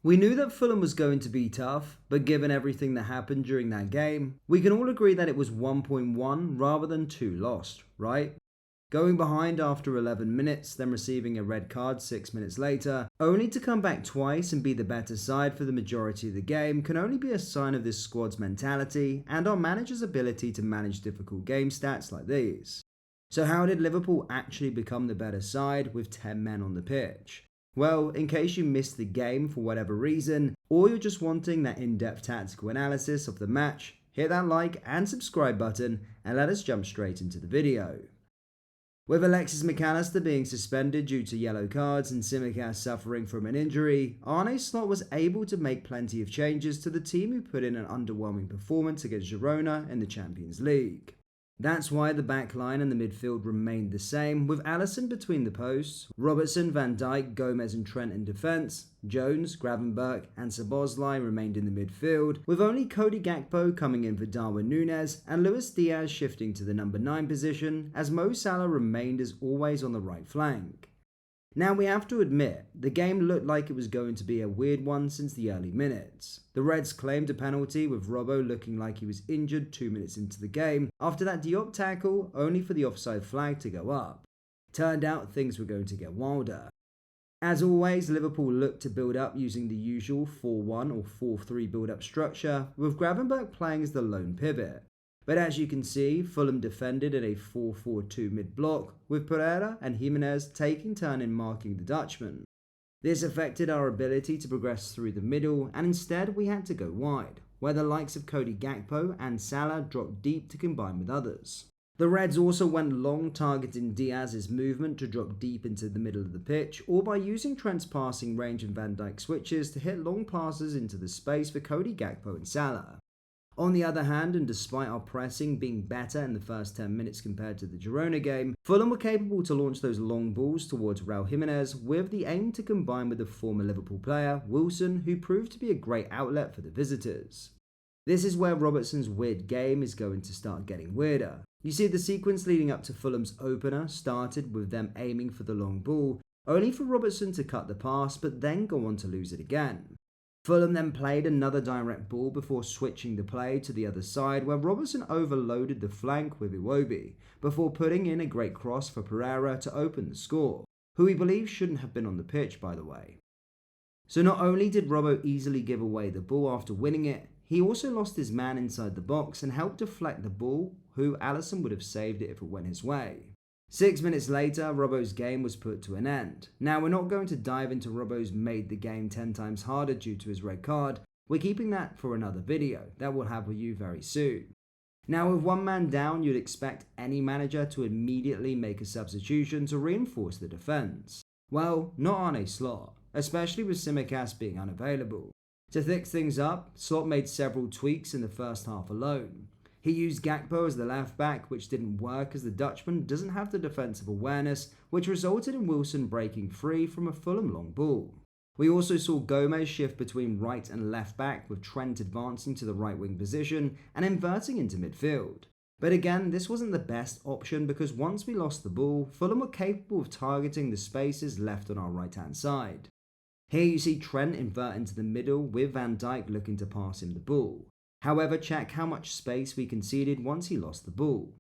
We knew that Fulham was going to be tough, but given everything that happened during that game, we can all agree that it was 1.1 rather than 2 lost, right? Going behind after 11 minutes, then receiving a red card 6 minutes later, only to come back twice and be the better side for the majority of the game can only be a sign of this squad's mentality and our manager's ability to manage difficult game stats like these. So how did Liverpool actually become the better side with 10 men on the pitch? Well, in case you missed the game for whatever reason, or you're just wanting that in-depth tactical analysis of the match, hit that like and subscribe button and let us jump straight into the video. With Alexis Mac Allister being suspended due to yellow cards and Tsimikas suffering from an injury, Arne Slot was able to make plenty of changes to the team who put in an underwhelming performance against Girona in the Champions League. That's why the back line and the midfield remained the same, with Alisson between the posts, Robertson, Van Dijk, Gomez and Trent in defence, Jones, Gravenberch and Szoboszlai remained in the midfield, with only Cody Gakpo coming in for Darwin Núñez and Luis Diaz shifting to the number 9 position, as Mo Salah remained as always on the right flank. Now we have to admit, the game looked like it was going to be a weird one since the early minutes. The Reds claimed a penalty with Robbo looking like he was injured 2 minutes into the game after that Diop tackle, only for the offside flag to go up. Turned out things were going to get wilder. As always, Liverpool looked to build up using the usual 4-1 or 4-3 build-up structure, with Gravenberch playing as the lone pivot. But as you can see, Fulham defended at a 4-4-2 mid-block, with Pereira and Jimenez taking turn in marking the Dutchman. This affected our ability to progress through the middle, and instead we had to go wide, where the likes of Cody Gakpo and Salah dropped deep to combine with others. The Reds also went long, targeting Diaz's movement to drop deep into the middle of the pitch, or by using Trent's passing range and Van Dijk switches to hit long passes into the space for Cody Gakpo and Salah. On the other hand, and despite our pressing being better in the first 10 minutes compared to the Girona game, Fulham were capable to launch those long balls towards Raul Jimenez with the aim to combine with the former Liverpool player, Wilson, who proved to be a great outlet for the visitors. This is where Robertson's weird game is going to start getting weirder. You see, the sequence leading up to Fulham's opener started with them aiming for the long ball, only for Robertson to cut the pass but then go on to lose it again. Fulham then played another direct ball before switching the play to the other side, where Robertson overloaded the flank with Iwobi before putting in a great cross for Pereira to open the score, who he believes shouldn't have been on the pitch, by the way. So not only did Robbo easily give away the ball after winning it, he also lost his man inside the box and helped deflect the ball, who Alisson would have saved it if it went his way. 6 minutes later, Robbo's game was put to an end. Now, we're not going to dive into Robbo's made the game 10 times harder due to his red card. We're keeping that for another video that we'll have with you very soon. Now, with one man down, you'd expect any manager to immediately make a substitution to reinforce the defence. Well, not Arne Slot, especially with Tsimikas being unavailable. To fix things up, Slot made several tweaks in the first half alone. He used Gakpo as the left back, which didn't work as the Dutchman doesn't have the defensive awareness, which resulted in Wilson breaking free from a Fulham long ball. We also saw Gomez shift between right and left back, with Trent advancing to the right wing position and inverting into midfield. But again, this wasn't the best option because once we lost the ball, Fulham were capable of targeting the spaces left on our right hand side. Here you see Trent invert into the middle with Van Dijk looking to pass him the ball. However, check how much space we conceded once he lost the ball.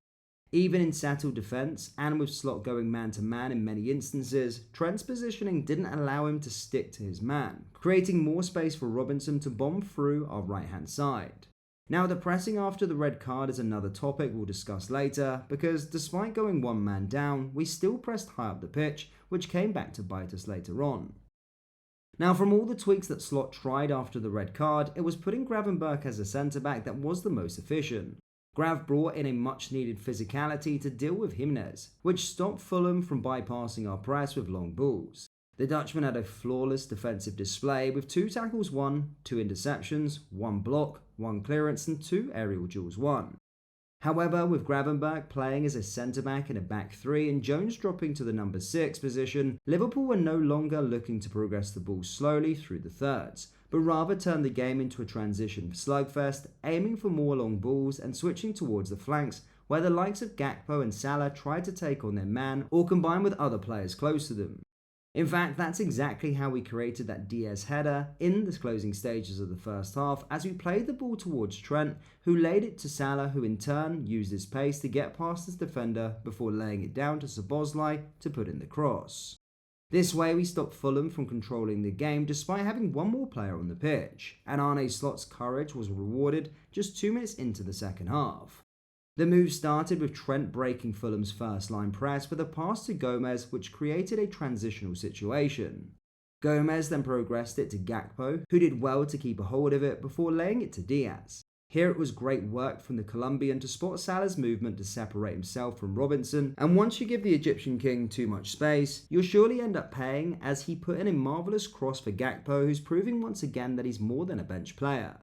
Even in settled defence, and with Slot going man-to-man in many instances, Trent's positioning didn't allow him to stick to his man, creating more space for Robinson to bomb through our right-hand side. Now, the pressing after the red card is another topic we'll discuss later, because despite going one man down, we still pressed high up the pitch, which came back to bite us later on. Now, from all the tweaks that Slot tried after the red card, it was putting Gravenberch as a centre-back that was the most efficient. Grav brought in a much-needed physicality to deal with Jimenez, which stopped Fulham from bypassing our press with long balls. The Dutchman had a flawless defensive display with 2 tackles won, 2 interceptions, 1 block, 1 clearance and 2 aerial duels won. However, with Gravenberch playing as a centre-back in a back 3 and Jones dropping to the number 6 position, Liverpool were no longer looking to progress the ball slowly through the thirds, but rather turned the game into a transition slugfest, aiming for more long balls and switching towards the flanks, where the likes of Gakpo and Salah tried to take on their man or combine with other players close to them. In fact, that's exactly how we created that Diaz header in the closing stages of the first half as we played the ball towards Trent, who laid it to Salah, who in turn used his pace to get past his defender before laying it down to Szoboszlai to put in the cross. This way we stopped Fulham from controlling the game despite having one more player on the pitch, and Arne Slot's courage was rewarded just 2 minutes into the second half. The move started with Trent breaking Fulham's first line press with a pass to Gomez, which created a transitional situation. Gomez then progressed it to Gakpo, who did well to keep a hold of it before laying it to Diaz. Here it was great work from the Colombian to spot Salah's movement to separate himself from Robinson, and once you give the Egyptian king too much space, you'll surely end up paying, as he put in a marvellous cross for Gakpo, who's proving once again that he's more than a bench player.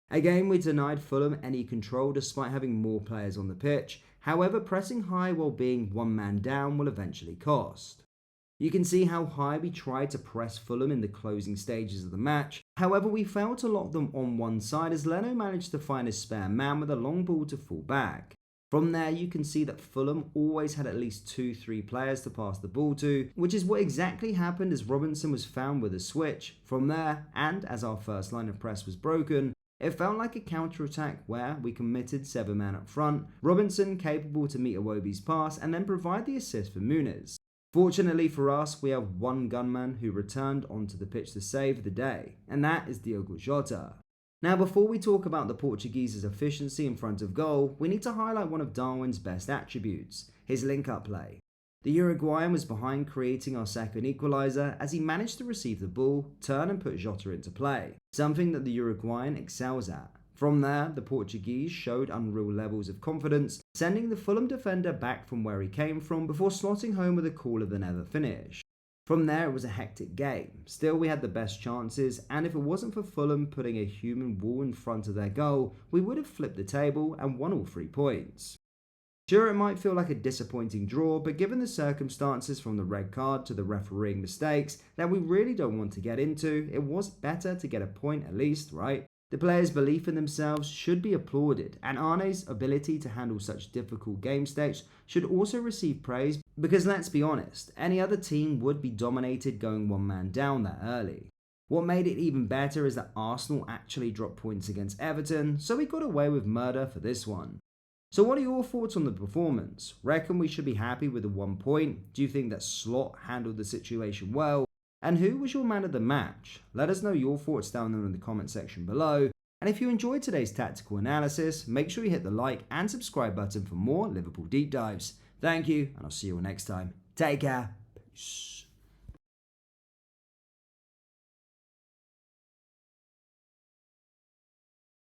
Again, we denied Fulham any control despite having more players on the pitch. However, pressing high while being one man down will eventually cost. You can see how high we tried to press Fulham in the closing stages of the match. However, we failed to lock them on one side as Leno managed to find his spare man with a long ball to fall back. From there, you can see that Fulham always had at least 2-3 players to pass the ball to, which is what exactly happened as Robinson was found with a switch. From there, and as our first line of press was broken, it felt like a counter-attack where we committed 7 men up front, Robinson capable to meet Iwobi's pass and then provide the assist for Muniz. Fortunately for us, we have one gunman who returned onto the pitch to save the day, and that is Diogo Jota. Now, before we talk about the Portuguese's efficiency in front of goal, we need to highlight one of Darwin's best attributes, his link-up play. The Uruguayan was behind creating our second equalizer as he managed to receive the ball, turn and put Jota into play, something that the Uruguayan excels at. From there, the Portuguese showed unreal levels of confidence, sending the Fulham defender back from where he came from before slotting home with a cooler than ever finish. From there, it was a hectic game. Still, we had the best chances, and if it wasn't for Fulham putting a human wall in front of their goal, we would have flipped the table and won all 3 points. Sure, it might feel like a disappointing draw, but given the circumstances from the red card to the refereeing mistakes that we really don't want to get into, it was better to get a point at least, right? The players' belief in themselves should be applauded, and Arne's ability to handle such difficult game states should also receive praise, because let's be honest, any other team would be dominated going one man down that early. What made it even better is that Arsenal actually dropped points against Everton, so we got away with murder for this one. So what are your thoughts on the performance? Reckon we should be happy with the 1 point? Do you think that Slot handled the situation well? And who was your man of the match? Let us know your thoughts down there in the comment section below. And if you enjoyed today's tactical analysis, make sure you hit the like and subscribe button for more Liverpool deep dives. Thank you, and I'll see you all next time. Take care. Peace.